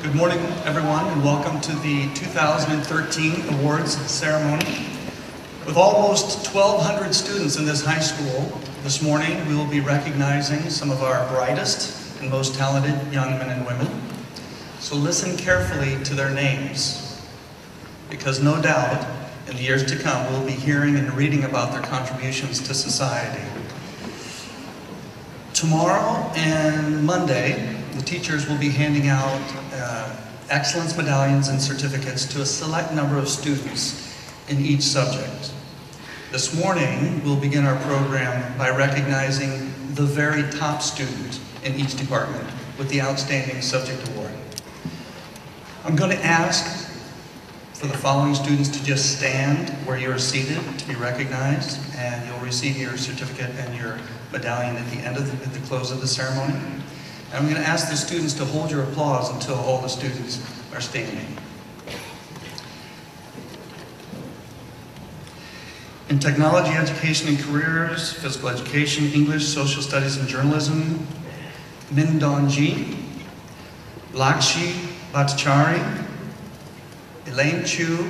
Good morning, everyone, and welcome to the 2013 awards ceremony. With almost 1,200 students in this high school, this morning we will be recognizing some of our brightest and most talented young men and women. So listen carefully to their names, because no doubt in the years to come we'll be hearing and reading about their contributions to society. Tomorrow and Monday, the teachers will be handing out excellence medallions and certificates to a select number of students in each subject. This morning, we'll begin our program by recognizing the very top student in each department with the Outstanding Subject Award. I'm going to ask for the following students to just stand where you are seated to be recognized, and you'll receive your certificate and your medallion at the end of at the close of the ceremony. And I'm going to ask the students to hold your applause until all the students are standing. In technology, education and careers, physical education, English, social studies and journalism, Min Donji, Lakshi Bhattacharya, Elaine Chu,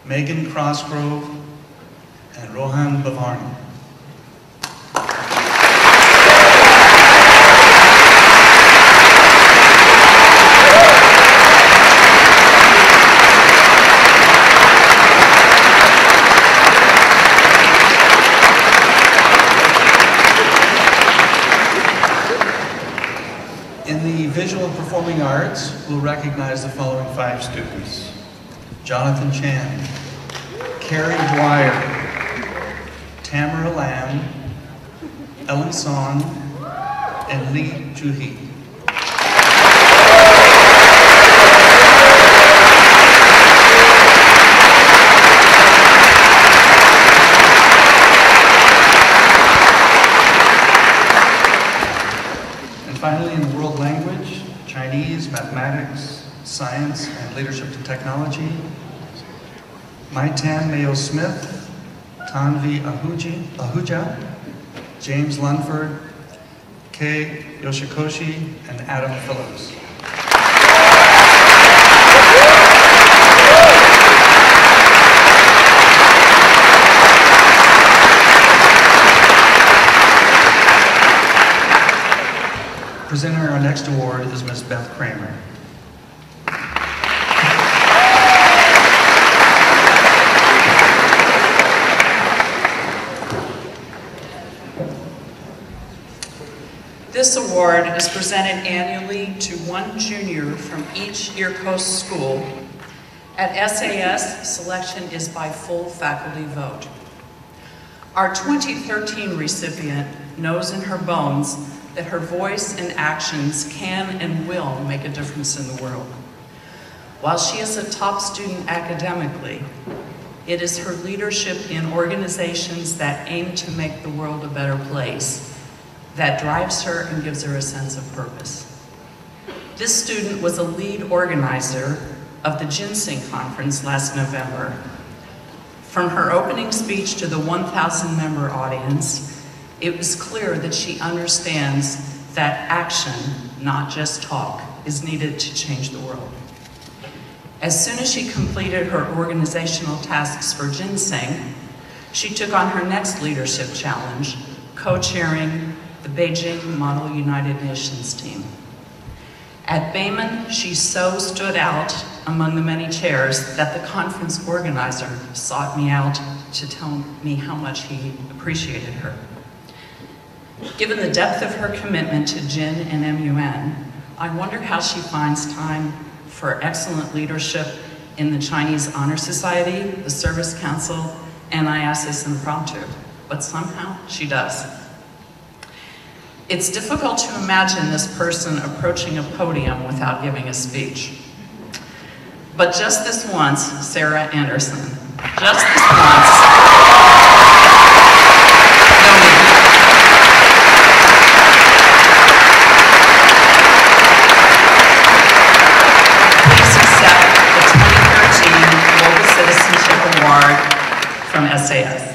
Megan Crossgrove, and Rohan Bavarni. In the visual and performing arts, we'll recognize the following 5 students: Jonathan Chan, Carrie Dwyer, Tamara Lamb, Ellen Song, and Lee Juhi. And finally, in the world language, Chinese, mathematics, science, and leadership and technology, Maitan Mayo Smith, Tanvi Ahuja, James Lunford, Kei Yoshikoshi, and Adam Phillips. Presenting our next award is Ms. Beth Kramer. This award is presented annually to one junior from each Ear Coast school. At SAS, selection is by full faculty vote. Our 2013 recipient knows in her bones that her voice and actions can and will make a difference in the world. While she is a top student academically, it is her leadership in organizations that aim to make the world a better place that drives her and gives her a sense of purpose. This student was a lead organizer of the Ginseng Conference last November. From her opening speech to the 1,000-member audience, it was clear that she understands that action, not just talk, is needed to change the world. As soon as she completed her organizational tasks for Ginseng, she took on her next leadership challenge, co-chairing the Beijing Model United Nations team. At Bergman, she so stood out among the many chairs that the conference organizer sought me out to tell me how much he appreciated her. Given the depth of her commitment to GIN and MUN, I wonder how she finds time for excellent leadership in the Chinese Honor Society, the Service Council, and ISS Impromptu, but somehow she does. It's difficult to imagine this person approaching a podium without giving a speech. But just this once, Sarah Anderson, just this once, no need. Please accept the 2013 Global Citizenship Award from SAS.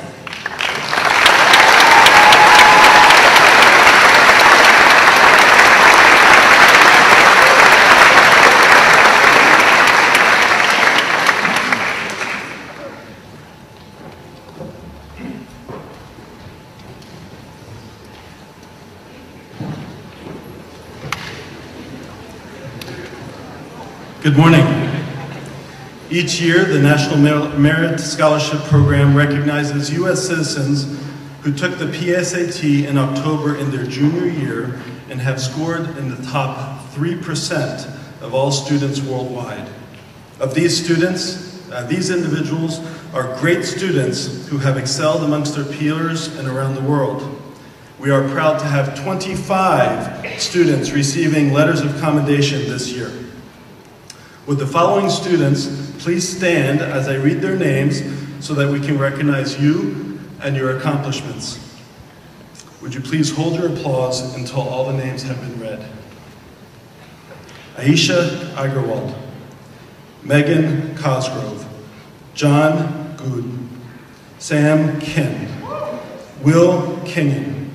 Good morning. Each year, the National Merit Scholarship Program recognizes U.S. citizens who took the PSAT in October in their junior year and have scored in the top 3% of all students worldwide. Of these students, these individuals are great students who have excelled amongst their peers and around the world. We are proud to have 25 students receiving letters of commendation this year. Would the following students please stand as I read their names so that we can recognize you and your accomplishments. Would you please hold your applause until all the names have been read. Aisha Agarwal, Megan Cosgrove, John Good, Sam Kim, Will Kingan,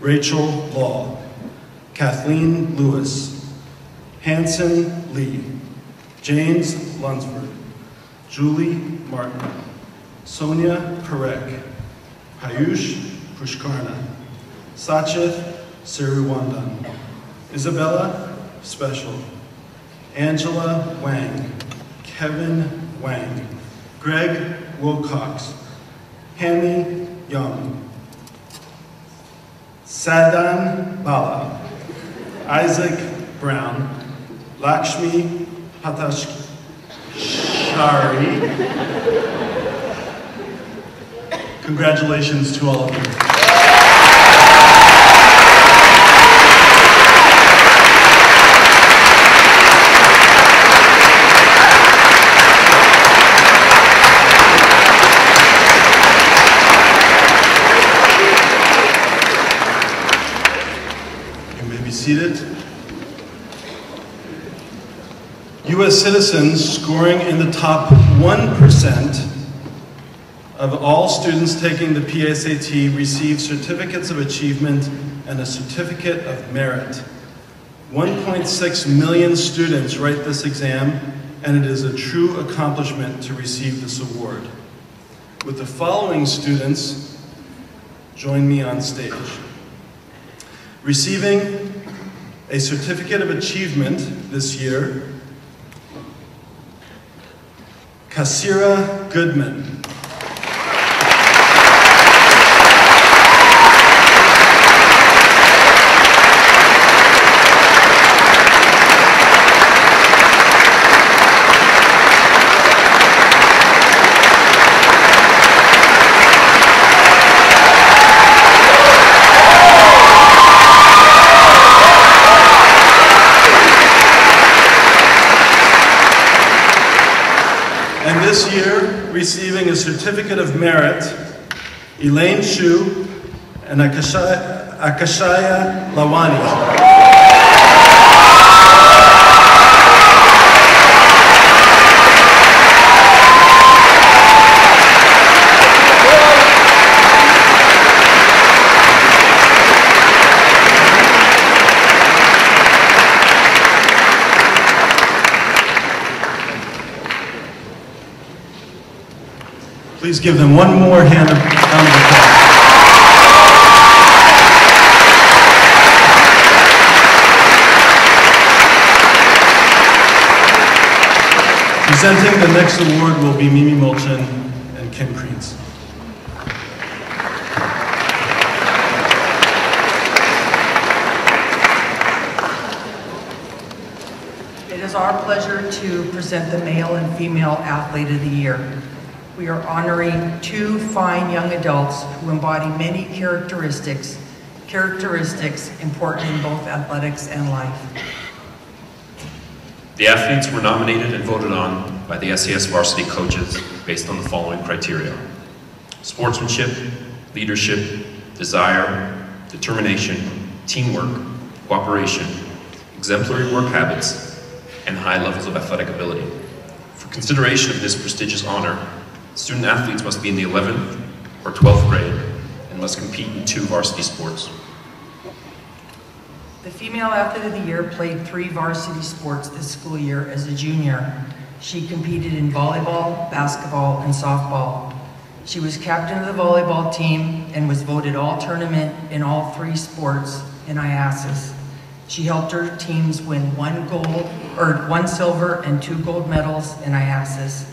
Rachel Law, Kathleen Lewis, Hanson Lee, James Lunsford, Julie Martin, Sonia Parek, Payush Pushkarna, Sachit Siriwandan, Isabella Special, Angela Wang, Kevin Wang, Greg Wilcox, Hammy Young, Sadan Bala, Isaac Brown, Lakshmi Patashari. Congratulations to all of you. You may be seated. U.S. citizens scoring in the top 1% of all students taking the PSAT receive certificates of achievement and a certificate of merit. 1.6 million students write this exam, and it is a true accomplishment to receive this award. Would the following students join me on stage? Receiving a certificate of achievement this year, Kasira Goodman. And this year, receiving a certificate of merit, Elaine Shu and Akashaya Lawani. Please give them one more round of applause. Presenting the next award will be Mimi Mulchin and Kim Creeds. It is our pleasure to present the Male and Female Athlete of the Year. We are honoring two fine young adults who embody many characteristics important in both athletics and life. The athletes were nominated and voted on by the SAS varsity coaches based on the following criteria: sportsmanship, leadership, desire, determination, teamwork, cooperation, exemplary work habits, and high levels of athletic ability. For consideration of this prestigious honor, student athletes must be in the 11th or 12th grade and must compete in 2 varsity sports. The Female Athlete of the Year played 3 varsity sports this school year as a junior. She competed in volleyball, basketball, and softball. She was captain of the volleyball team and was voted all-tournament in all 3 sports in IASIS. She helped her teams win 1 silver and 2 gold medals in IASIS.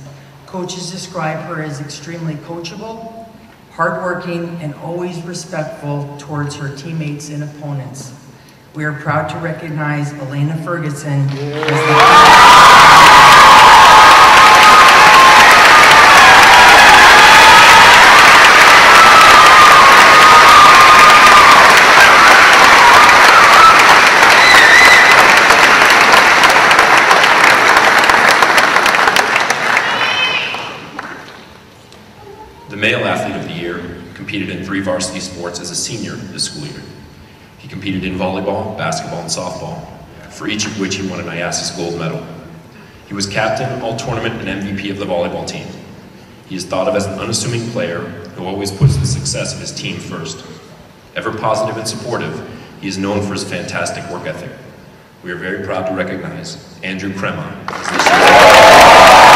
Coaches describe her as extremely coachable, hardworking, and always respectful towards her teammates and opponents. We are proud to recognize Elena Ferguson The male athlete of the year competed in 3 varsity sports as a senior this school year. He competed in volleyball, basketball, and softball, for each of which he won an IASIS gold medal. He was captain, all-tournament, and MVP of the volleyball team. He is thought of as an unassuming player who always puts the success of his team first. Ever positive and supportive, he is known for his fantastic work ethic. We are very proud to recognize Andrew Crema as this year's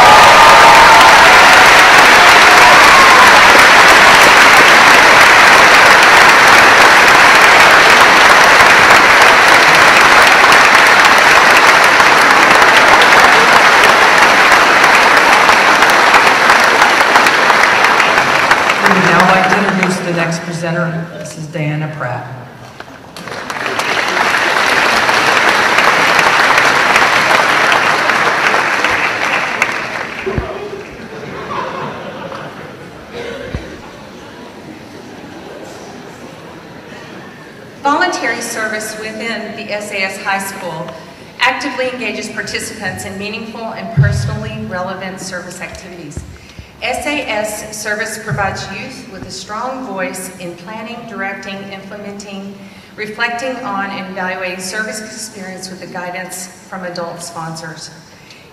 the next presenter. This is Diana Pratt. Voluntary service within the SAS High School actively engages participants in meaningful and personally relevant service activities. SAS service provides youth with a strong voice in planning, directing, implementing, reflecting on, and evaluating service experience with the guidance from adult sponsors.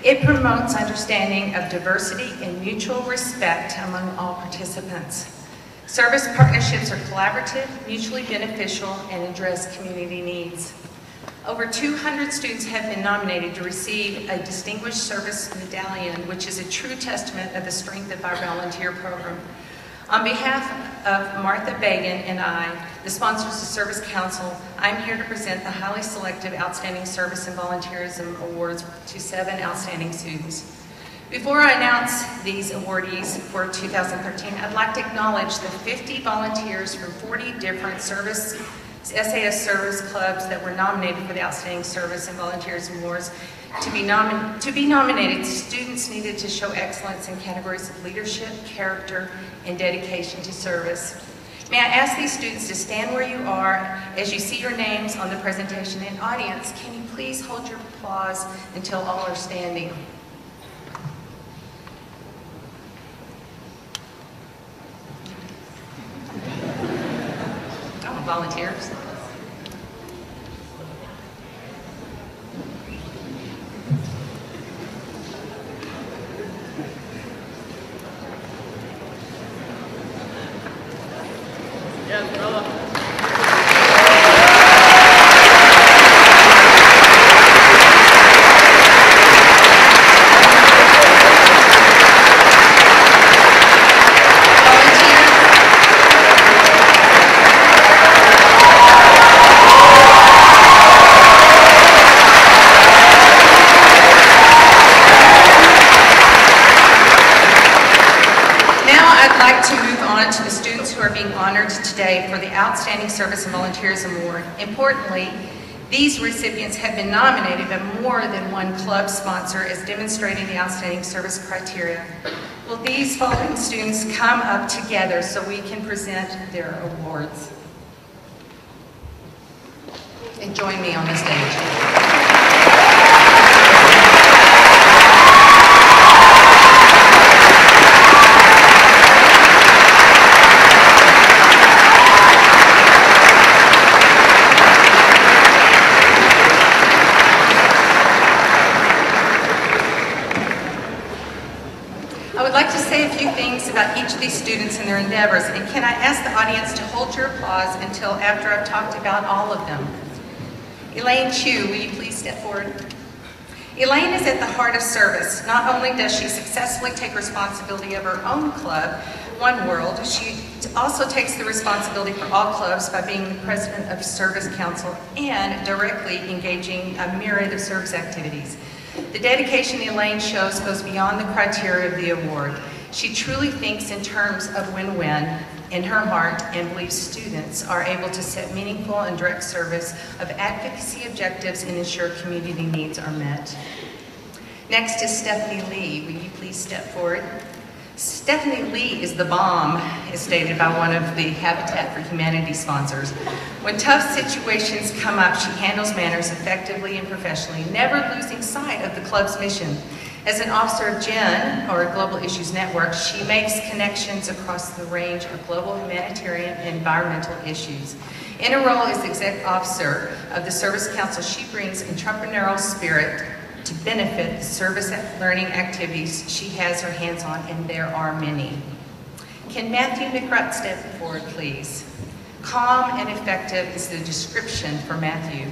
It promotes understanding of diversity and mutual respect among all participants. Service partnerships are collaborative, mutually beneficial, and address community needs. Over 200 students have been nominated to receive a Distinguished Service Medallion, which is a true testament of the strength of our volunteer program. On behalf of Martha Bagan and I, the sponsors of Service Council, I'm here to present the highly selective Outstanding Service and Volunteerism Awards to 7 outstanding students. Before I announce these awardees for 2013, I'd like to acknowledge the 50 volunteers from 40 different SAS service clubs that were nominated for the Outstanding Service and Volunteerism Awards. To be nominated, students needed to show excellence in categories of leadership, character, and dedication to service. May I ask these students to stand where you are as you see your names on the presentation. And audience, can you please hold your applause until all are standing? Volunteers. Yeah, brother. Today for the Outstanding Service and Volunteerism Award. Importantly, these recipients have been nominated by more than one club sponsor as demonstrating the outstanding service criteria. Will these following students come up together so we can present their awards? And join me on the stage. About each of these students and their endeavors, and can I ask the audience to hold your applause until after I've talked about all of them. Elaine Chu, will you please step forward? Elaine is at the heart of service. Not only does she successfully take responsibility of her own club, One World. She also takes the responsibility for all clubs by being the president of Service Council and directly engaging a myriad of service activities. The dedication Elaine shows goes beyond the criteria of the award. She truly thinks in terms of win-win in her heart and believes students are able to set meaningful and direct service of advocacy objectives and ensure community needs are met. Next is Stephanie Lee. Will you please step forward? Stephanie Lee is the bomb, as stated by one of the Habitat for Humanity sponsors. When tough situations come up, she handles matters effectively and professionally, never losing sight of the club's mission. As an officer of GEN, or Global Issues Network, she makes connections across the range of global humanitarian and environmental issues. In her role as executive officer of the Service Council, she brings entrepreneurial spirit to benefit the service learning activities she has her hands on, and there are many. Can Matthew McRutt step forward, please? Calm and effective is the description for Matthew.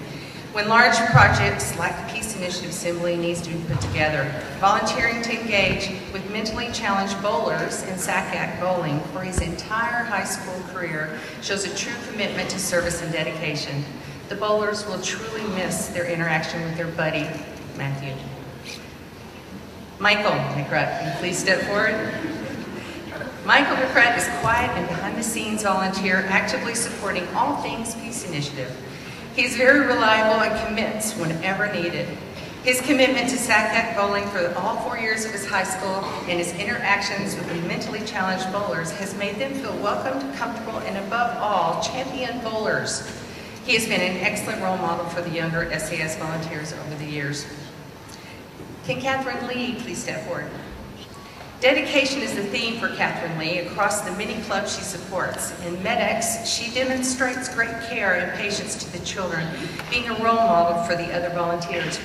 When large projects like the Peace Initiative Assembly needs to be put together, volunteering to engage with mentally challenged bowlers in SACAC bowling for his entire high school career shows a true commitment to service and dedication. The bowlers will truly miss their interaction with their buddy, Matthew. Michael McRutt, can you please step forward? Michael McRutt is quiet and behind-the-scenes volunteer, actively supporting all things Peace Initiative. He's very reliable and commits whenever needed. His commitment to SACAC bowling for all 4 years of his high school and his interactions with the mentally challenged bowlers has made them feel welcomed, comfortable, and above all, champion bowlers. He has been an excellent role model for the younger SAS volunteers over the years. Can Catherine Lee please step forward? Dedication is the theme for Catherine Lee across the many clubs she supports. In MEDEX, she demonstrates great care and patience to the children, being a role model for the other volunteers.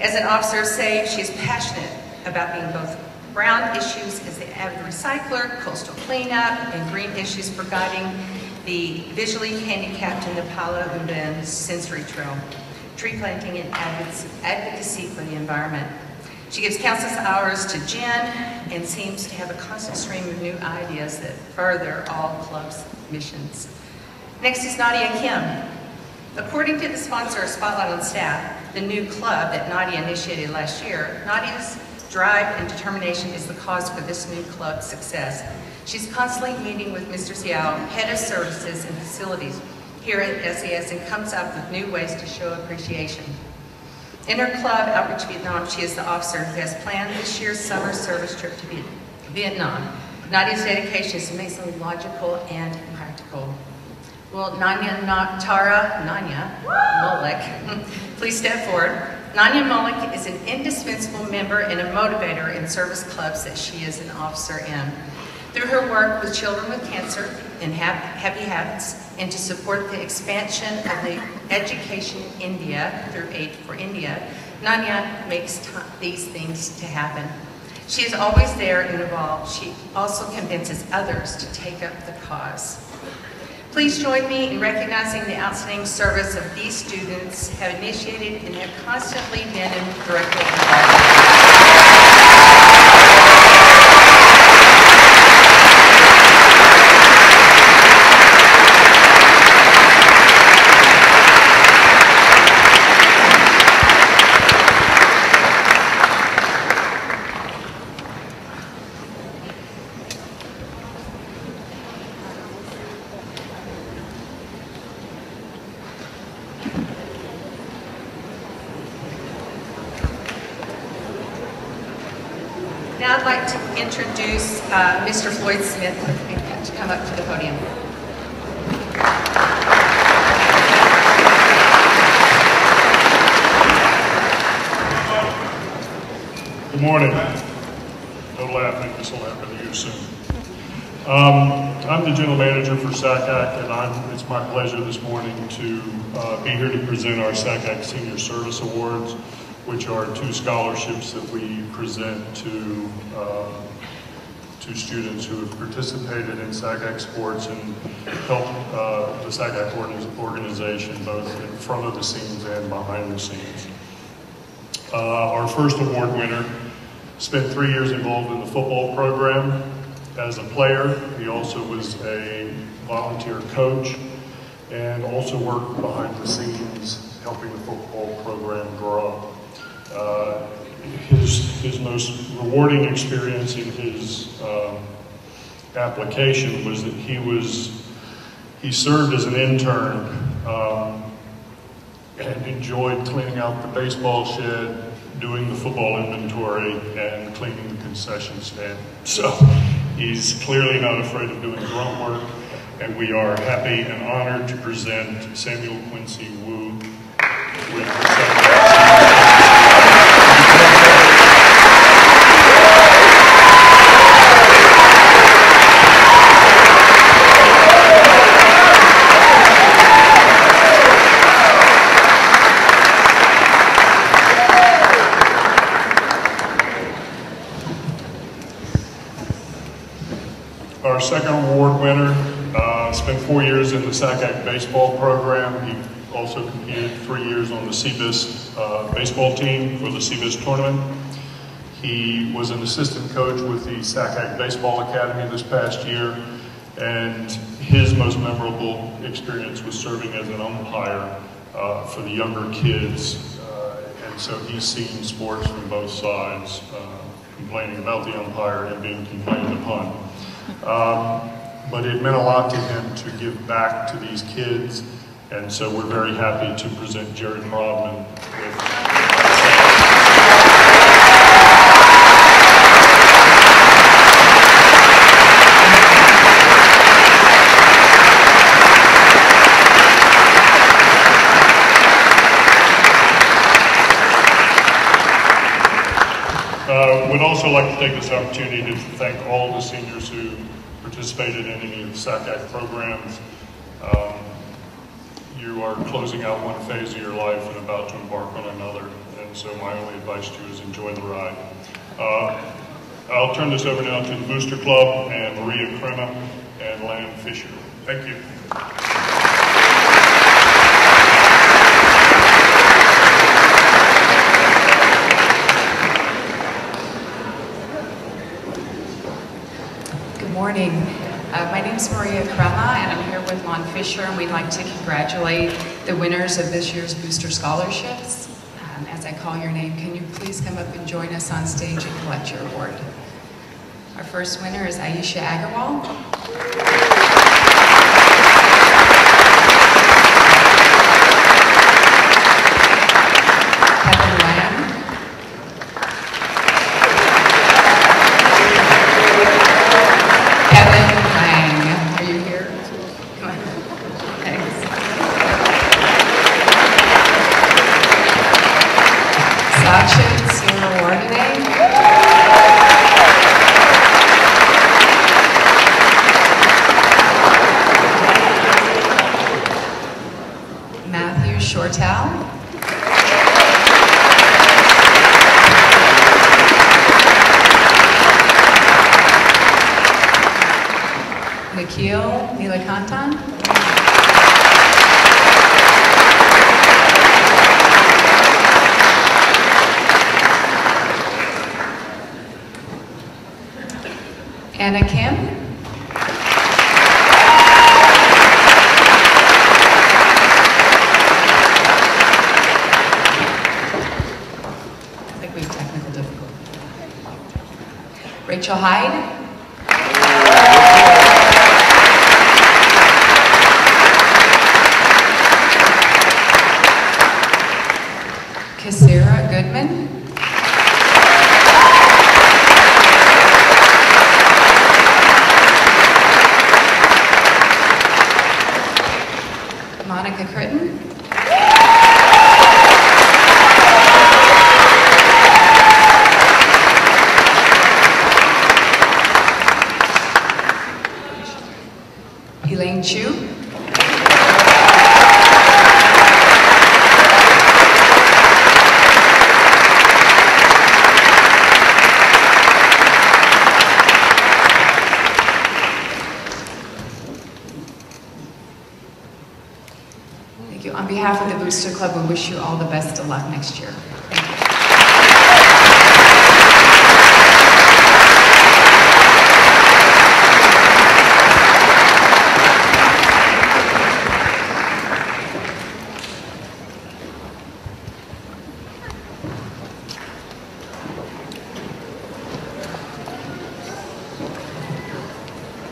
As an officer of SAVE, she is passionate about being both brown issues as the avid recycler, coastal cleanup, and green issues for guiding the visually handicapped in the Palo Uben Sensory Trail, tree planting and advocacy for the environment. She gives countless hours to GEN and seems to have a constant stream of new ideas that further all clubs' missions. Next is Nadia Kim. According to the sponsor of Spotlight on Staff, the new club that Nadia initiated last year, Nadia's drive and determination is the cause for this new club's success. She's constantly meeting with Mr. Xiao, head of services and facilities here at SAS, and comes up with new ways to show appreciation. In her club, Outreach Vietnam, she is the officer who has planned this year's summer service trip to Vietnam. Nadia's dedication is amazingly logical and practical. Will Nanya Mullick please step forward? Nanya Mullick is an indispensable member and a motivator in service clubs that she is an officer in. Through her work with children with cancer and Happy Habits, and to support the expansion of the education in India through Aid for India, Nanya makes these things to happen. She is always there and involved. She also convinces others to take up the cause. Please join me in recognizing the outstanding service of these students have initiated and have constantly been directly involved. Now I'd like to introduce Mr. Floyd Smith to come up to the podium. Good morning. No laughing, this will happen to you soon. I'm the general manager for SACAC, and it's my pleasure this morning to be here to present our SACAC Senior Service Awards, which are 2 scholarships that we present to students who have participated in SACAC sports and helped the SACAC organization both in front of the scenes and behind the scenes. Our first award winner spent 3 years involved in the football program as a player. He also was a volunteer coach and also worked behind the scenes helping the football program grow. His most rewarding experience in his application was that he served as an intern and enjoyed cleaning out the baseball shed, doing the football inventory, and cleaning the concession stand. So he's clearly not afraid of doing grunt work, and we are happy and honored to present Samuel Quincy Wu with the Our second award winner spent 4 years in the SACAC baseball program. He also competed 3 years on the CBIS baseball team for the CBIS tournament. He was an assistant coach with the SACAC Baseball Academy this past year, and his most memorable experience was serving as an umpire for the younger kids. And so he's seen sports from both sides, complaining about the umpire and being complained upon. But it meant a lot to him to give back to these kids, and so we're very happy to present Jared Rodman with Would also like to take this opportunity to thank all the seniors who participated in any of the SACAC programs. You are closing out one phase of your life and about to embark on another, and so my only advice to you is enjoy the ride. I'll turn this over now to the Booster Club and Maria Crema and Lan Fisher. Thank you. Good morning. My name is Maria Crema, and I'm here with Lon Fisher, and we'd like to congratulate the winners of this year's Booster Scholarships. As I call your name, can you please come up and join us on stage and collect your award? Our first winner is Aisha Agarwal. Anna Kim. I think we have technical difficulty. Rachel Hyde. Kasira Goodman. Monica Critton. Elaine Chu. On behalf of the Booster Club, we wish you all the best of luck next year. Thank you.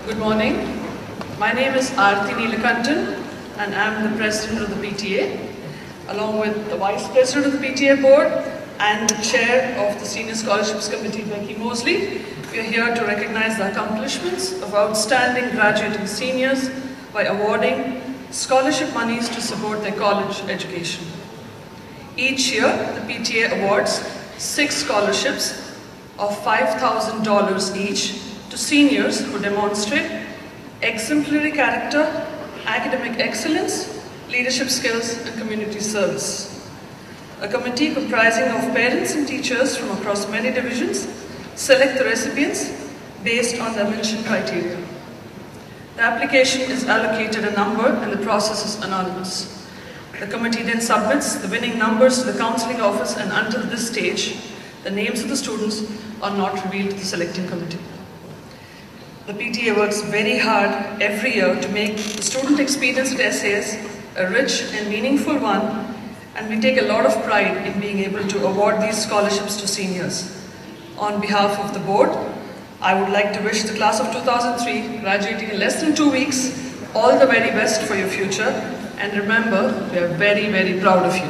Good morning. My name is Aarti Neelakantan and I'm the president of the PTA, along with the vice president of the PTA board and the chair of the Senior Scholarships Committee, Becky Mosley. We are here to recognize the accomplishments of outstanding graduating seniors by awarding scholarship monies to support their college education. Each year, the PTA awards 6 scholarships of $5,000 each to seniors who demonstrate exemplary character, academic excellence, leadership skills, and community service. A committee comprising of parents and teachers from across many divisions select the recipients based on the mentioned criteria. The application is allocated a number and the process is anonymous. The committee then submits the winning numbers to the counseling office, and until this stage, the names of the students are not revealed to the selecting committee. The PTA works very hard every year to make the student experience at SAS a rich and meaningful one, and we take a lot of pride in being able to award these scholarships to seniors. On behalf of the board, I would like to wish the class of 2003, graduating in less than 2 weeks, all the very best for your future, and remember, we are very, very proud of you.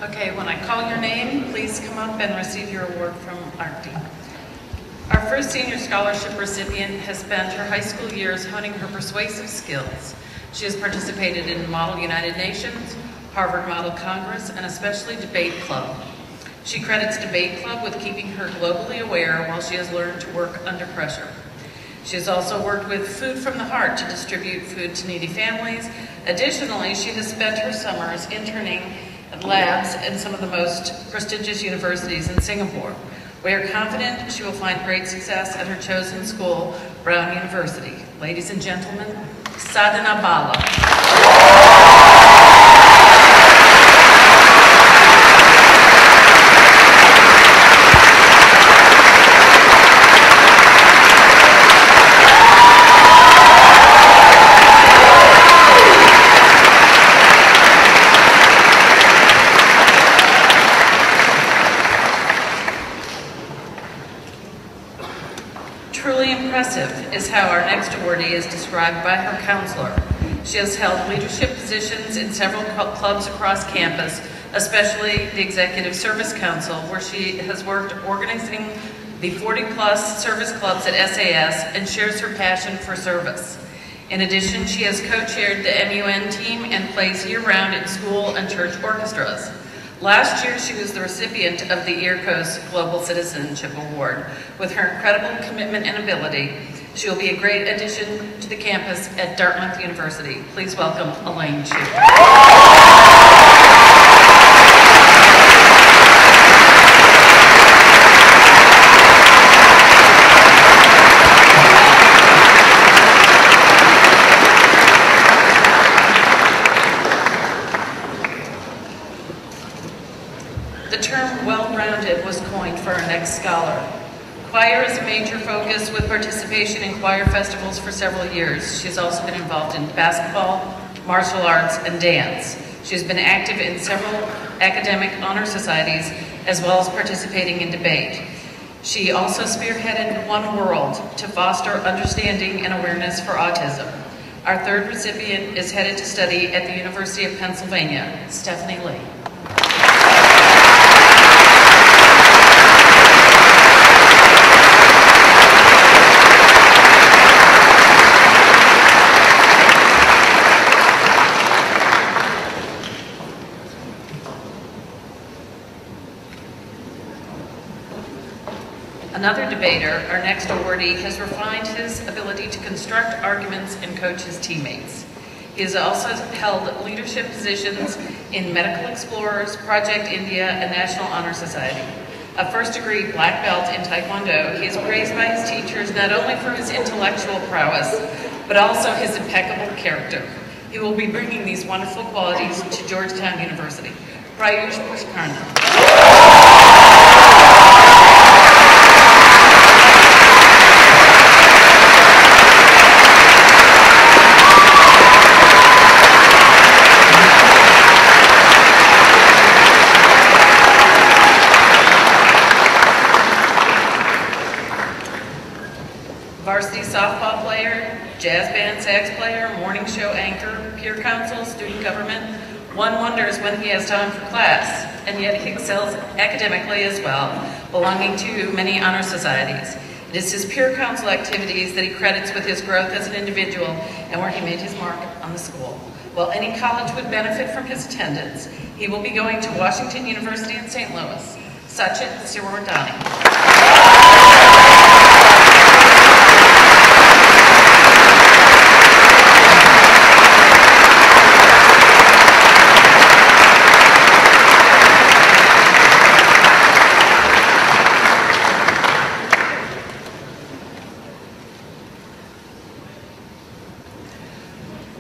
Okay, when I call your name, please come up and receive your award from Aarti. Our first senior scholarship recipient has spent her high school years honing her persuasive skills. She has participated in Model United Nations, Harvard Model Congress, and especially Debate Club. She credits Debate Club with keeping her globally aware while she has learned to work under pressure. She has also worked with Food from the Heart to distribute food to needy families. Additionally, she has spent her summers interning at labs in some of the most prestigious universities in Singapore. We are confident she will find great success at her chosen school, Brown University. Ladies and gentlemen, Sadhana Bala. Truly impressive is how our next awardee is described by her counselor. She has held leadership positions in several clubs across campus, especially the Executive Service Council, where she has worked organizing the 40-plus service clubs at SAS and shares her passion for service. In addition, she has co-chaired the MUN team and plays year-round in school and church orchestras. Last year, she was the recipient of the EARCOS Global Citizenship Award. With her incredible commitment and ability, she will be a great addition to the campus at Dartmouth University. Please welcome Elaine Chu. The term well-rounded was coined for our next scholar. Choir is a major focus with participation in choir festivals for several years. She has also been involved in basketball, martial arts, and dance. She has been active in several academic honor societies as well as participating in debate. She also spearheaded One World to foster understanding and awareness for autism. Our third recipient is headed to study at the University of Pennsylvania, Stephanie Lee. Another debater, our next awardee, has refined his ability to construct arguments and coach his teammates. He has also held leadership positions in Medical Explorers, Project India, and National Honor Society. A first-degree black belt in Taekwondo, he is praised by his teachers not only for his intellectual prowess, but also his impeccable character. He will be bringing these wonderful qualities to Georgetown University. Prayush Pushkarna. varsity softball player, jazz band sax player, morning show anchor, peer council, student government. One wonders when he has time for class, and yet he excels academically as well, belonging to many honor societies. It is his peer council activities that he credits with his growth as an individual and where he made his mark on the school. While any college would benefit from his attendance, he will be going to Washington University in St. Louis. Sachin Sirwardani.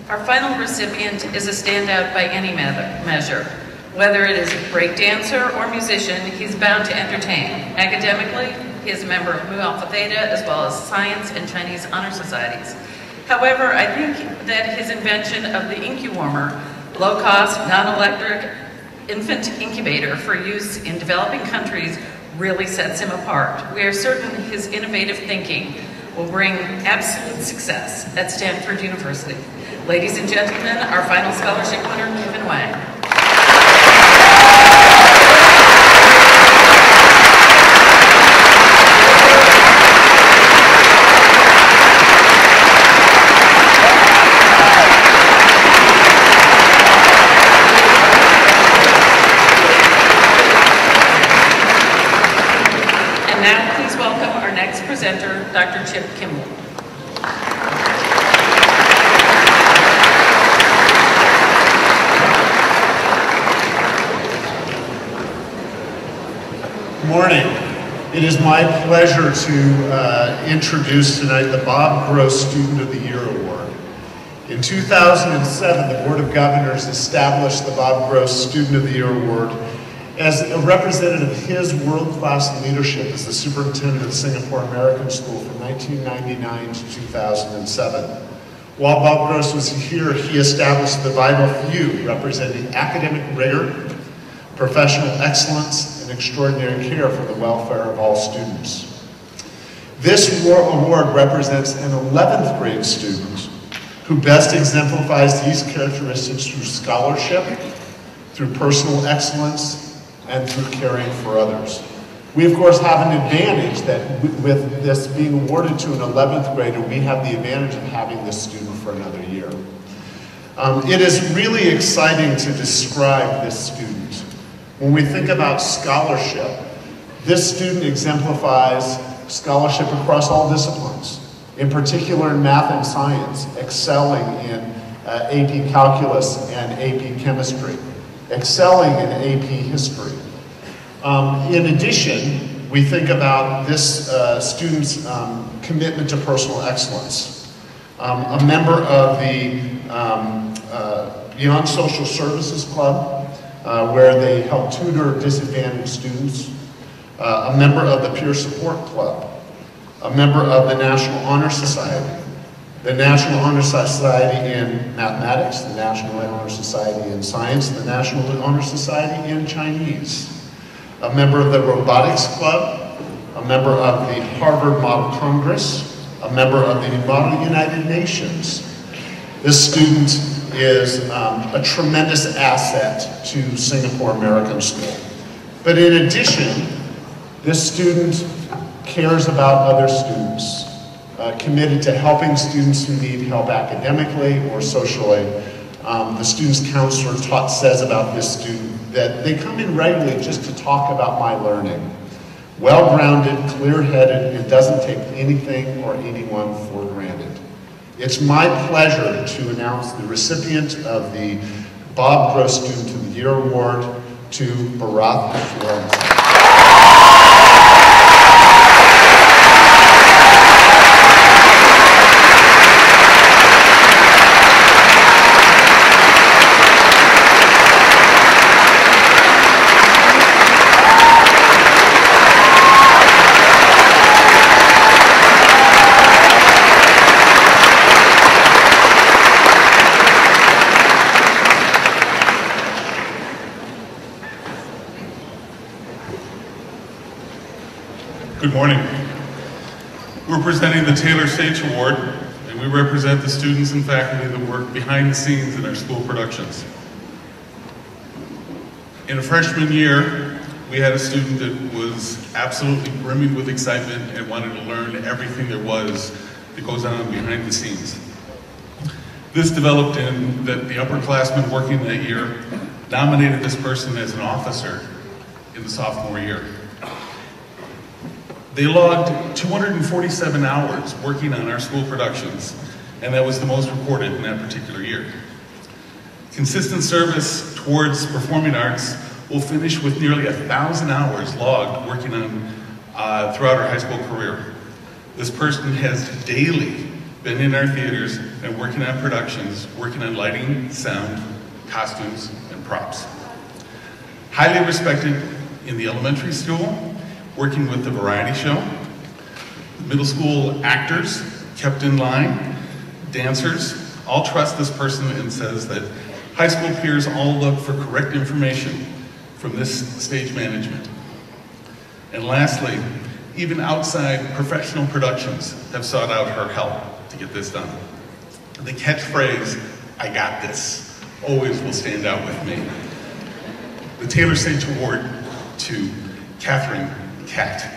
Our final recipient is a standout by any measure. Whether it is a break dancer or musician, he's bound to entertain. Academically, he is a member of Mu Alpha Theta as well as Science and Chinese Honor Societies. However, I think that his invention of the IncuWarmer, low-cost, non-electric infant incubator for use in developing countries, really sets him apart. We are certain his innovative thinking will bring absolute success at Stanford University. Ladies and gentlemen, our final scholarship winner, Kevin Wang. And now please welcome our next presenter, Dr. Chip Kimball. Good morning. It is my pleasure to introduce tonight the Bob Gross Student of the Year Award. In 2007, the Board of Governors established the Bob Gross Student of the Year Award as a representative of his world-class leadership as the superintendent of the Singapore American School from 1999 to 2007. While Bob Gross was here, he established the vital few representing academic rigor, professional excellence, and extraordinary care for the welfare of all students. This award represents an 11th grade student who best exemplifies these characteristics through scholarship, through personal excellence, and through caring for others. We, of course, have an advantage that with this being awarded to an 11th grader, we have the advantage of having this student for another year. It is really exciting to describe this student. When we think about scholarship, this student exemplifies scholarship across all disciplines, in particular in math and science, excelling in AP Calculus and AP Chemistry, excelling in AP History. In addition, we think about this student's commitment to personal excellence. A member of the Beyond Social Services Club, where they help tutor disadvantaged students, a member of the Peer Support Club, a member of the National Honor Society, the National Honor Society in Mathematics, the National Honor Society in Science, the National Honor Society in Chinese, a member of the Robotics Club, a member of the Harvard Model Congress, a member of the Model United Nations. This student is a tremendous asset to Singapore American School. But in addition, this student cares about other students, committed to helping students who need help academically or socially. The student's counselor says about this student that they come in regularly just to talk about my learning. Well-grounded, clear-headed, and doesn't take anything or anyone for granted. It's my pleasure to announce the recipient of the Bob Gross Student of the Year Award to Bharat Florence. Good morning. We're presenting the Taylor Sage Award, and we represent the students and faculty that work behind the scenes in our school productions. In a freshman year, we had a student that was absolutely brimming with excitement and wanted to learn everything there was that goes on behind the scenes. This developed in that the upperclassmen working that year nominated this person as an officer in the sophomore year. They logged 247 hours working on our school productions, and that was the most reported in that particular year. Consistent service towards performing arts will finish with nearly 1,000 hours logged working on throughout our high school career. This person has daily been in our theaters and working on productions, working on lighting, sound, costumes, and props. Highly respected in the elementary school, working with the variety show. The middle school actors kept in line, dancers, all trust this person and says that high school peers all look for correct information from this stage management. And lastly, even outside professional productions have sought out her help to get this done. The catchphrase, "I got this," always will stand out with me. The Taylor Sage Award to Catherine Cat.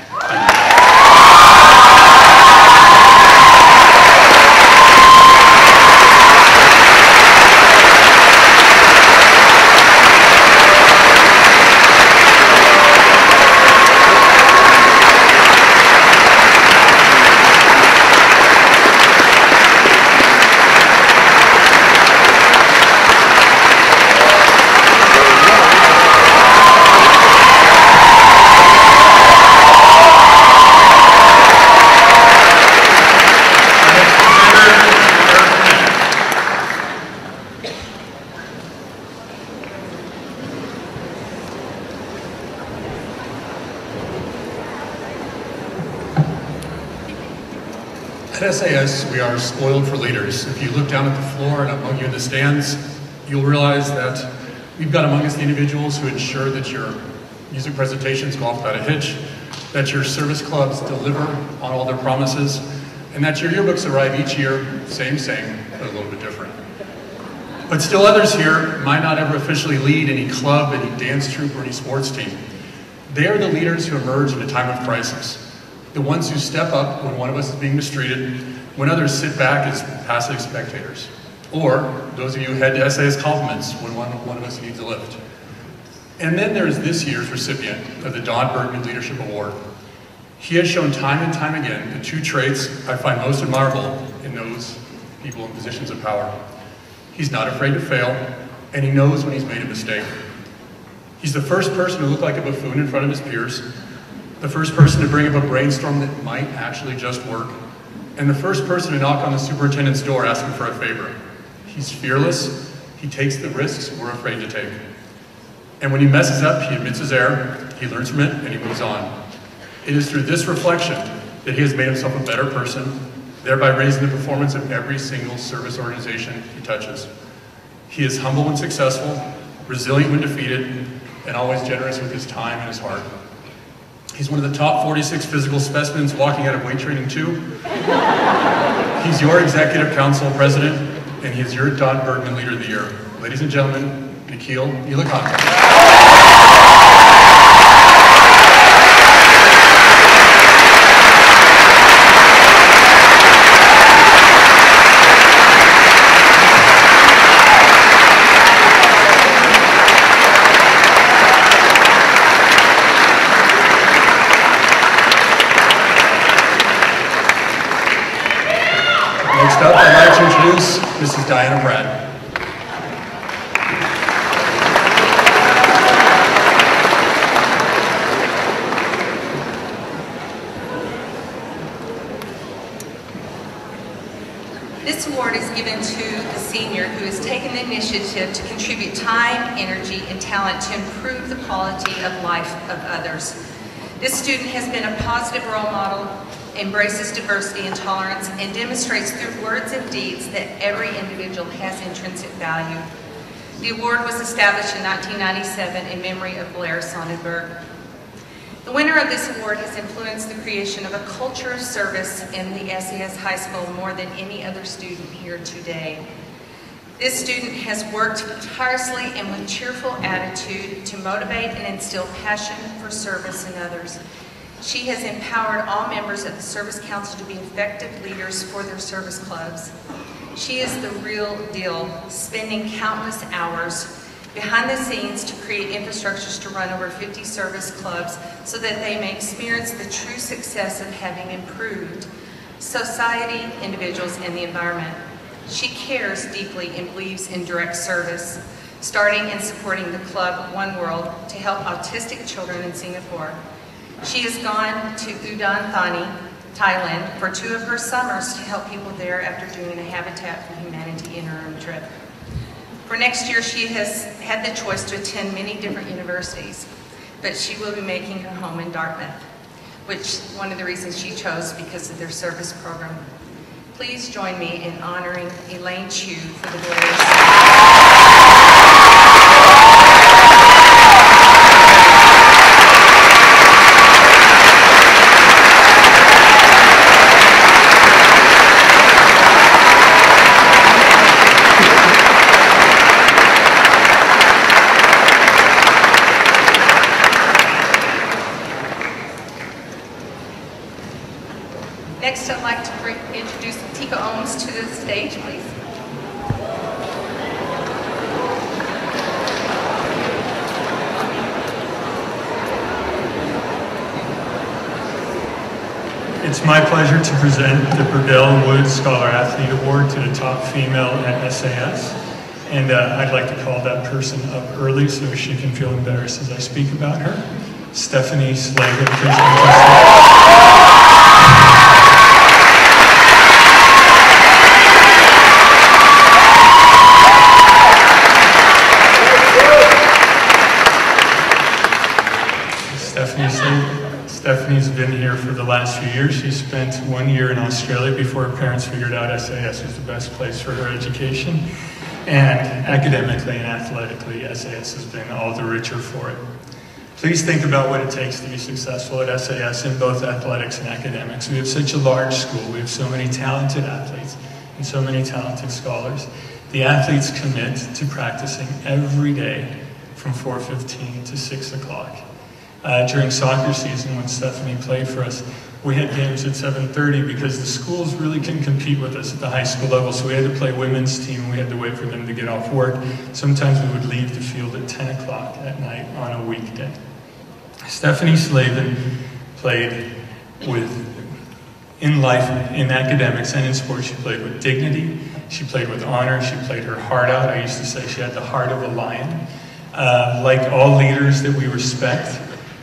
At SAS, we are spoiled for leaders. If you look down at the floor and among you in the stands, you'll realize that we've got among us the individuals who ensure that your music presentations go off without a hitch, that your service clubs deliver on all their promises, and that your yearbooks arrive each year, same, but a little bit different. But still others here might not ever officially lead any club, any dance troupe, or any sports team. They are the leaders who emerge in a time of crisis. The ones who step up when one of us is being mistreated, when others sit back as passive spectators. Or those of you who head to SAS compliments when one of us needs a lift. And then there's this year's recipient of the Bergman Leadership Award. He has shown time and time again the two traits I find most admirable in those people in positions of power. He's not afraid to fail, and he knows when he's made a mistake. He's the first person to look like a buffoon in front of his peers, the first person to bring up a brainstorm that might actually just work, and the first person to knock on the superintendent's door asking for a favor. He's fearless, he takes the risks we're afraid to take. And when he messes up, he admits his error, he learns from it, and he moves on. It is through this reflection that he has made himself a better person, thereby raising the performance of every single service organization he touches. He is humble when successful, resilient when defeated, and always generous with his time and his heart. He's one of the top 46 physical specimens walking out of weight training too. He's your executive council president, and he is your Bergman Leader of the Year. Ladies and gentlemen, Nikhil Nilakanta. Next up, I'd like to introduce Mrs. Diana Brad. This award is given to the senior who has taken the initiative to contribute time, energy, and talent to improve the quality of life of others. This student has been a positive role model, embraces diversity and tolerance, and demonstrates through words and deeds that every individual has intrinsic value. The award was established in 1997 in memory of Blair Sonenberg. The winner of this award has influenced the creation of a culture of service in the SAS High School more than any other student here today. This student has worked tirelessly and with cheerful attitude to motivate and instill passion for service in others. She has empowered all members of the Service Council to be effective leaders for their service clubs. She is the real deal, spending countless hours behind the scenes to create infrastructures to run over 50 service clubs so that they may experience the true success of having improved society, individuals, and the environment. She cares deeply and believes in direct service, starting and supporting the club One World to help autistic children in Singapore. She has gone to Udon Thani, Thailand, for 2 of her summers to help people there after doing a Habitat for Humanity interim trip. For next year, she has had the choice to attend many different universities, but she will be making her home in Dartmouth, which one of the reasons she chose because of their service program. Please join me in honoring Elaine Chu for the glorious. Next, I'd like to introduce Tika Ohms to the stage, please. It's my pleasure to present the Burdell Wood Scholar Athlete Award to the top female at SAS. And I'd like to call that person up early so she can feel embarrassed as I speak about her. Stephanie Slager, please come to the stage. Stephanie's been here for the last few years. She spent 1 year in Australia before her parents figured out SAS was the best place for her education. And academically and athletically, SAS has been all the richer for it. Please think about what it takes to be successful at SAS in both athletics and academics. We have such a large school. We have so many talented athletes and so many talented scholars. The athletes commit to practicing every day from 4:15 to 6 o'clock. During soccer season, when Stephanie played for us, we had games at 7:30 because the schools really couldn't compete with us at the high school level, so we had to play women's team. We had to wait for them to get off work. Sometimes we would leave the field at 10 o'clock at night on a weekday. Stephanie Slavin played in life, in academics and in sports. She played with dignity, she played with honor, she played her heart out. I used to say she had the heart of a lion. Like all leaders that we respect,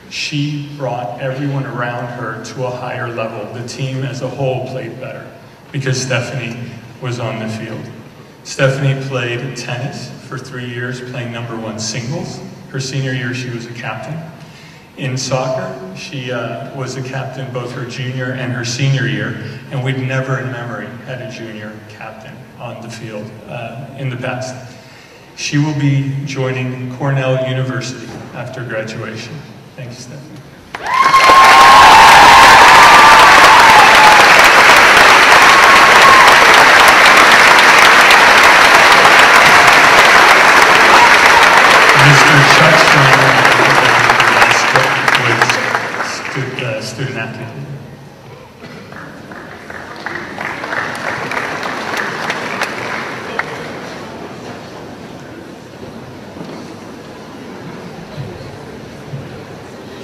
she brought everyone around her to a higher level. The team as a whole played better because Stephanie was on the field. Stephanie played tennis for 3 years, playing #1 singles. Her senior year, she was a captain. In soccer, she was a captain both her junior and her senior year, and we'd never in memory had a junior captain on the field in the past. She will be joining Cornell University after graduation. Thank you, Stephanie. Mr. Chuck Steiner with student athlete.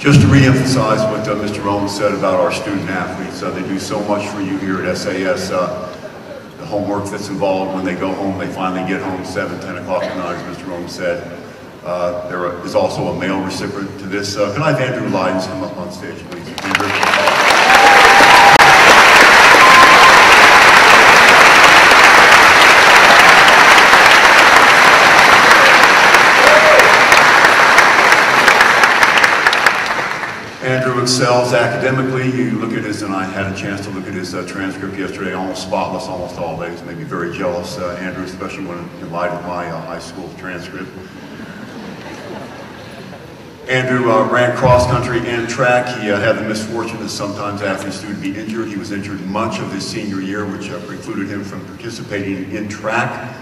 Just to re-emphasize what Mr. Roman said about our student athletes, they do so much for you here at SAS. The homework that's involved when they go home, they finally get home 7, 10 o'clock at night, as Mr. Roman said. There is also a male recipient to this. Can I have Andrew Lyons come up on stage, please? Andrew. Andrew excels academically. You look at his, and I had a chance to look at his transcript yesterday, almost spotless almost all days. Made me very jealous, Andrew, especially when in light of my high school transcript. Andrew ran cross country and track. He had the misfortune that sometimes athletes do to be injured. He was injured much of his senior year, which precluded him from participating in track.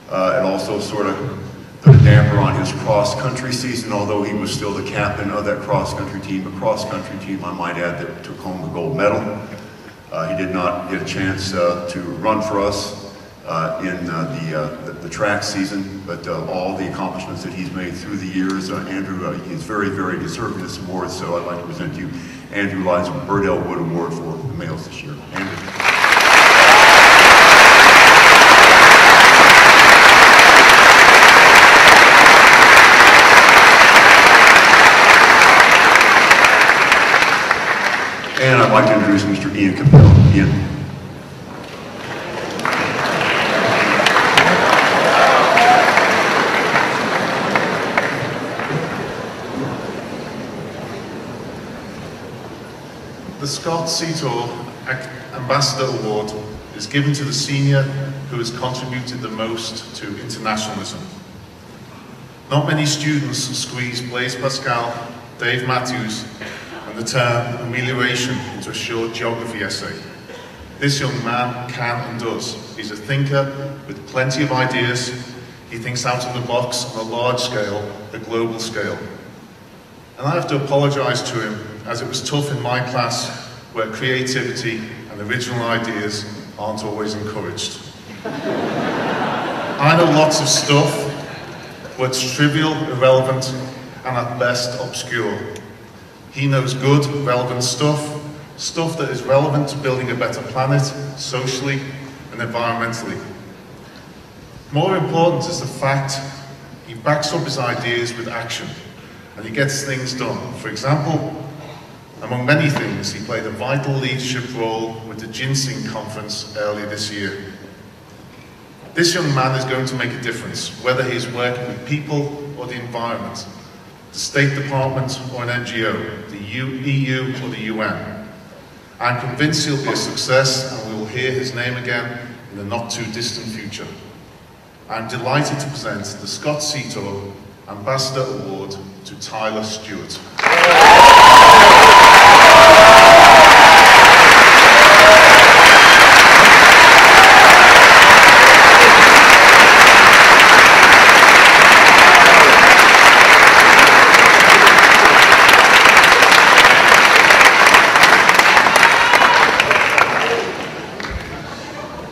It also sort of put a damper on his cross-country season, although he was still the captain of that cross-country team, a cross-country team, I might add, that took home the gold medal. He did not get a chance to run for us in the track season, but all the accomplishments that he's made through the years, Andrew, he's very, very deserving of this award, so I'd like to present to you Andrew Lyons Burdell Wood Award for the males this year. Andrew. And I'd like to introduce Mr. Ian Capel. Ian. The Scott Seator Ambassador Award is given to the senior who has contributed the most to internationalism. Not many students squeeze Blaise Pascal, Dave Matthews, and the term amelioration into a short geography essay. This young man can and does. He's a thinker with plenty of ideas. He thinks out of the box on a large scale, a global scale. And I have to apologize to him, as it was tough in my class where creativity and original ideas aren't always encouraged. I know lots of stuff, but it's trivial, irrelevant, and at best obscure. He knows good, relevant stuff that is relevant to building a better planet, socially and environmentally. More important is the fact he backs up his ideas with action, and he gets things done. For example, among many things, he played a vital leadership role with the Ginseng conference earlier this year. This young man is going to make a difference, whether he is working with people or the environment, the State Department or an NGO, the EU or the UN. I'm convinced he'll be a success, and we will hear his name again in the not too distant future. I'm delighted to present the Scott Seator Ambassador Award to Tyler Stewart.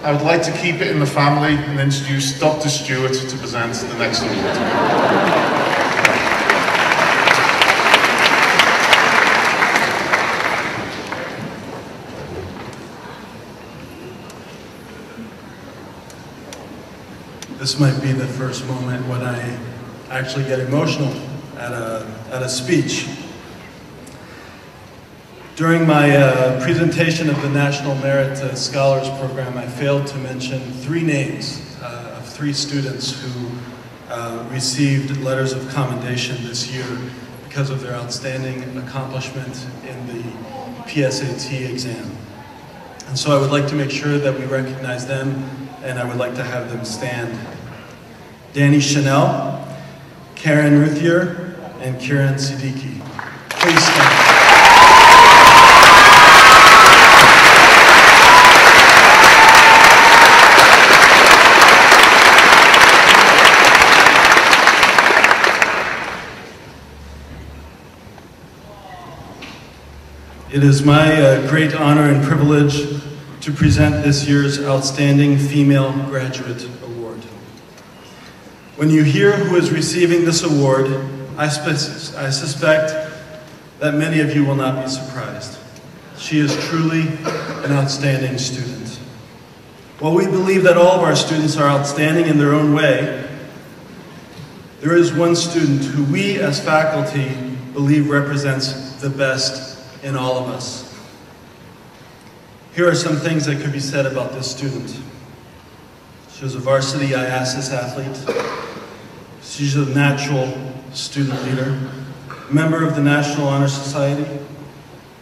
I would like to keep it in the family and introduce Dr. Stewart to present the next award. This might be the first moment when I actually get emotional at a speech. During my presentation of the National Merit Scholars Program, I failed to mention three names of three students who received letters of commendation this year because of their outstanding accomplishment in the PSAT exam. And so I would like to make sure that we recognize them, and I would like to have them stand. Danny Chanel, Karen Ruthier, and Kiran Siddiqui. Please stand. It is my great honor and privilege to present this year's Outstanding Female Graduate Award. When you hear who is receiving this award, I suspect that many of you will not be surprised. She is truly an outstanding student. While we believe that all of our students are outstanding in their own way, there is one student who we as faculty believe represents the best in all of us. Here are some things that could be said about this student. She was a varsity IASIS athlete. She's a natural student leader, a member of the National Honor Society.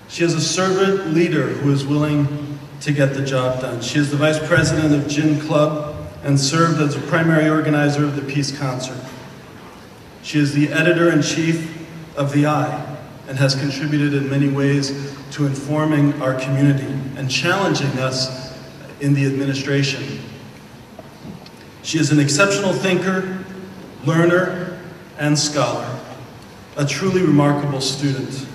She is a servant leader who is willing to get the job done. She is the vice president of Gin Club and served as a primary organizer of the Peace Concert. She is the editor-in-chief of the eye and has contributed in many ways to informing our community and challenging us in the administration. She is an exceptional thinker, learner, and scholar, a truly remarkable student.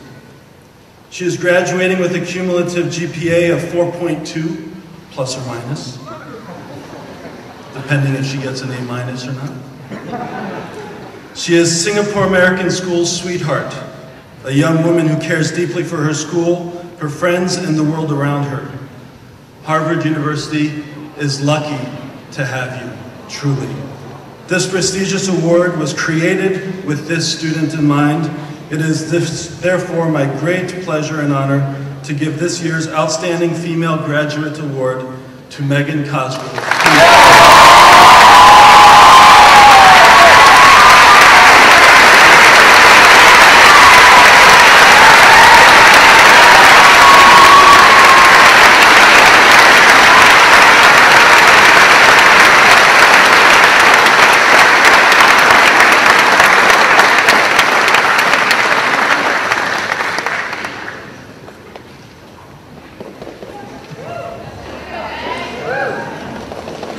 She is graduating with a cumulative GPA of 4.2, plus or minus, depending if she gets an A- or not. She is Singapore American School's sweetheart, a young woman who cares deeply for her school, her friends, and the world around her. Harvard University is lucky to have you, truly. This prestigious award was created with this student in mind. It is therefore my great pleasure and honor to give this year's Outstanding Female Graduate Award to Megan Cosgrove.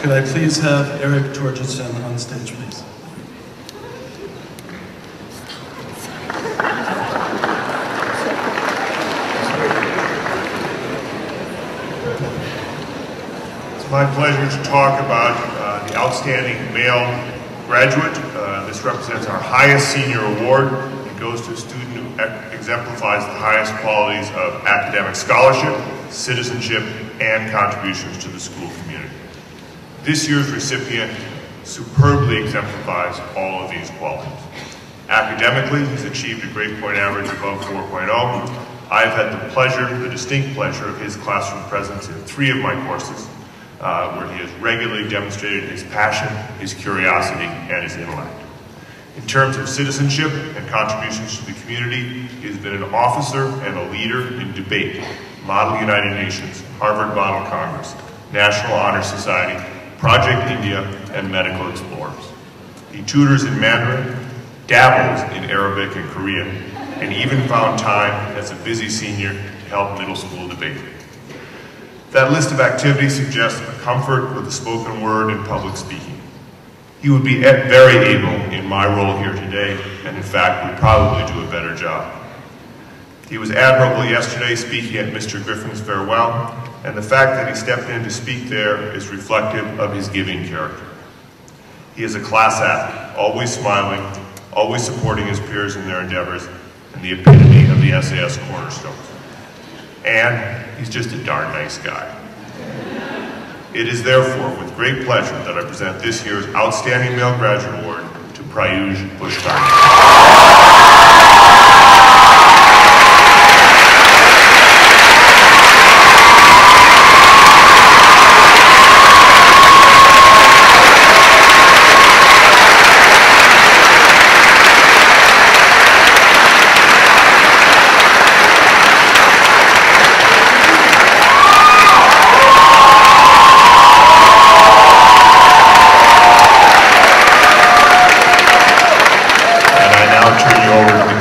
Could I please have Eric Torgerson on stage, please? It's my pleasure to talk about the Outstanding Male Graduate. This represents our highest senior award. It goes to a student who exemplifies the highest qualities of academic scholarship, citizenship, and contributions to the school community. This year's recipient superbly exemplifies all of these qualities. Academically, he's achieved a grade point average above 4.0. I've had the distinct pleasure of his classroom presence in 3 of my courses, where he has regularly demonstrated his passion, his curiosity, and his intellect. In terms of citizenship and contributions to the community, he has been an officer and a leader in debate, Model United Nations, Harvard Model Congress, National Honor Society, Project India, and Medical Explorers. He tutors in Mandarin, dabbles in Arabic and Korean, and even found time as a busy senior to help middle school debate. That list of activities suggests a comfort with the spoken word and public speaking. He would be very able in my role here today, and in fact would probably do a better job. He was admirable yesterday speaking at Mr. Griffin's farewell, and the fact that he stepped in to speak there is reflective of his giving character. He is a class act, always smiling, always supporting his peers in their endeavors, and the epitome of the SAS cornerstones. And he's just a darn nice guy. It is therefore with great pleasure that I present this year's Outstanding Male Graduate Award to Prayush Pushkarni.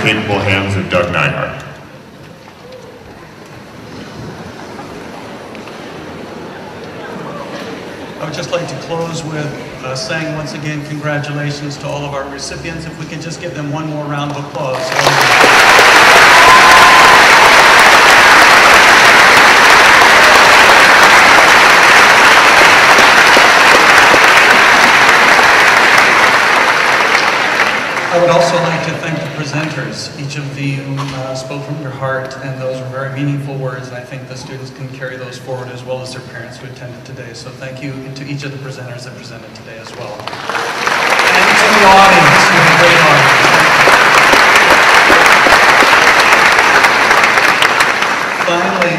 Capable hands of Doug Neinhardt. I would just like to close with saying once again congratulations to all of our recipients. If we could just give them one more round of applause. I would also like to thank the presenters. Each of you spoke from your heart, and those were very meaningful words, and I think the students can carry those forward as well as their parents who attended today. So thank you to each of the presenters that presented today as well. And to the audience, to the great audience. Finally,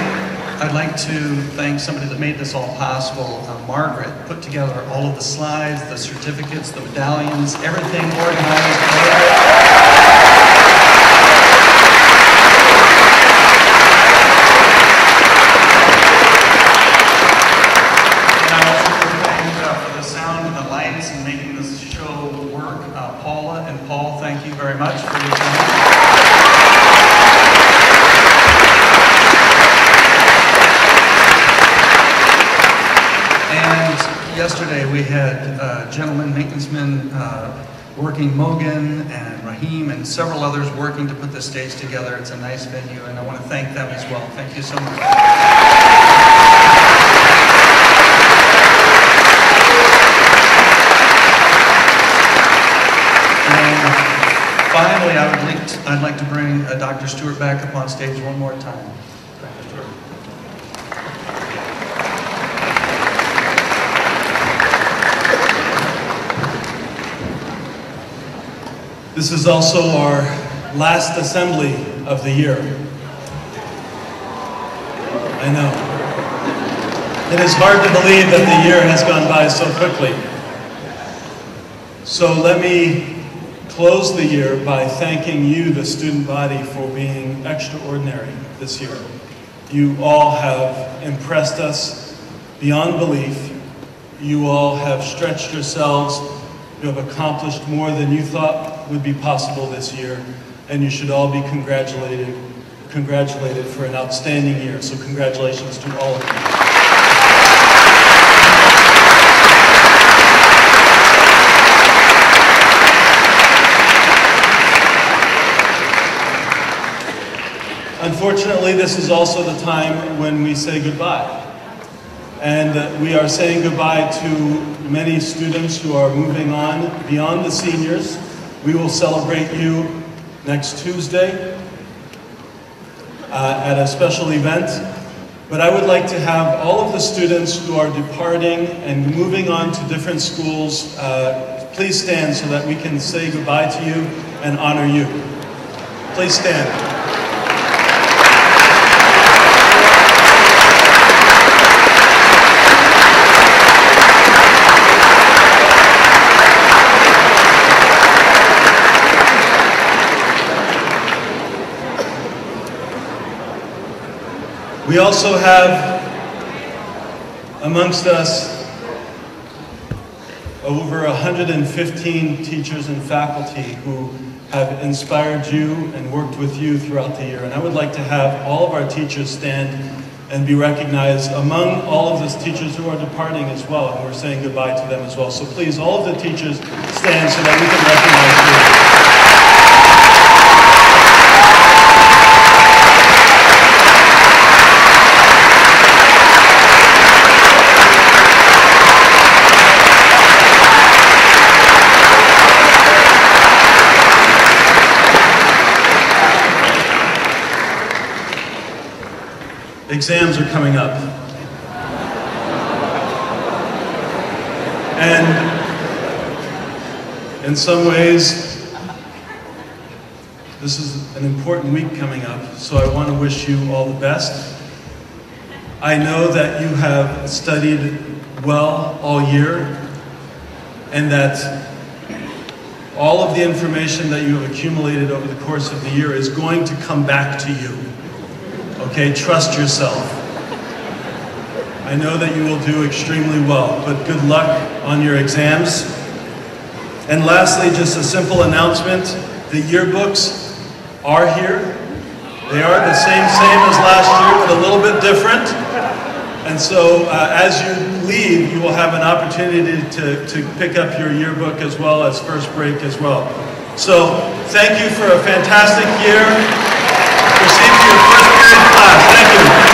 I'd like to thank somebody that made this all possible. Margaret put together all of the slides, the certificates, the medallions, everything organized. And I also want to thank for the sound and the lights and making this show work, Paula and Paul, thank you very much for your time. yesterday we had gentlemen, maintenance men working, Mogan and Raheem and several others working to put this stage together. It's a nice venue, and I want to thank them as well. Thank you so much. And finally, I'd like to bring Dr. Stewart back up on stage one more time. Dr. Stewart. This is also our last assembly of the year. I know. It is hard to believe that the year has gone by so quickly. So let me close the year by thanking you, the student body, for being extraordinary this year. You all have impressed us beyond belief. You all have stretched yourselves. You have accomplished more than you thought would be possible this year, and you should all be congratulated for an outstanding year. So congratulations to all of you. Unfortunately, this is also the time when we say goodbye. And we are saying goodbye to many students who are moving on beyond the seniors. We will celebrate you next Tuesday at a special event. But I would like to have all of the students who are departing and moving on to different schools, please stand so that we can say goodbye to you and honor you. Please stand. We also have amongst us over 115 teachers and faculty who have inspired you and worked with you throughout the year. And I would like to have all of our teachers stand and be recognized among all of those teachers who are departing as well. And we're saying goodbye to them as well. So please, all of the teachers stand so that we can recognize you. Exams are coming up. And in some ways, this is an important week coming up, so I want to wish you all the best. I know that you have studied well all year, and that all of the information that you have accumulated over the course of the year is going to come back to you. Okay, trust yourself. I know that you will do extremely well, but good luck on your exams. And lastly, just a simple announcement. The yearbooks are here. They are the same as last year, but a little bit different. And so as you leave, you will have an opportunity to pick up your yearbook as well as first break as well. So thank you for a fantastic year. Proceed to your first period class. Thank you.